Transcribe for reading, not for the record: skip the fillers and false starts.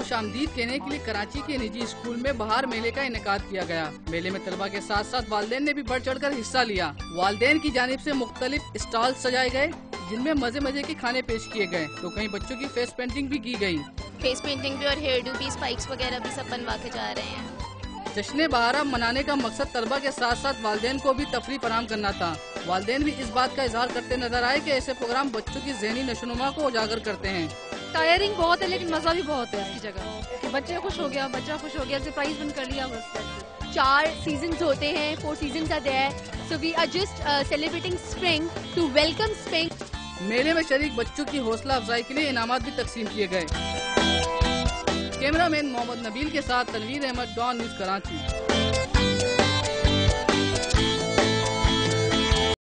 خوش آمدید کہنے کے لیے کراچی کے نجی اسکول میں بہار میلے کا انعقاد کیا گیا۔ میلے میں طلبہ کے ساتھ ساتھ والدین نے بھی بڑھ چڑھ کر حصہ لیا۔ والدین کی جانب سے مختلف اسٹال سجائے گئے جن میں مزے مزے کے کھانے پیش کیے گئے، تو کہیں بچوں کی فیس پینٹنگ بھی کی گئی۔ فیس پینٹنگ بھی اور ہیئر ڈو بھی، اسپائکس وغیرہ بھی سب بنوا کے جا رہے ہیں۔ جشن بہارا منانے کا مقصد طلبہ کے ساتھ ساتھ والدین کو بھی تفریح فراہم کرنا تھا۔ والدین بھی اس بات کا اظہار کرتے نظر آئے کہ ایسے پروگرام بچوں کی ذہنی نشوونما کو اجاگر کرتے ہیں۔ ٹائرنگ بہت ہے لیکن مزہ بھی بہت ہے اس کی جگہ، کہ بچہ خوش ہو گیا، سرپرائز بن کر لیا بس۔ 4 سیزنز ہوتے ہیں، 4 seasons are there, so we are just celebrating spring to welcome spring۔ میلے میں شریک بچوں کی حوصلہ افزائی کے لیے انعامات بھی تقسیم کیے گئے۔ کیمرہ مین محمد نبیل کے ساتھ تنویر احمد، ڈان نیوز کراچی۔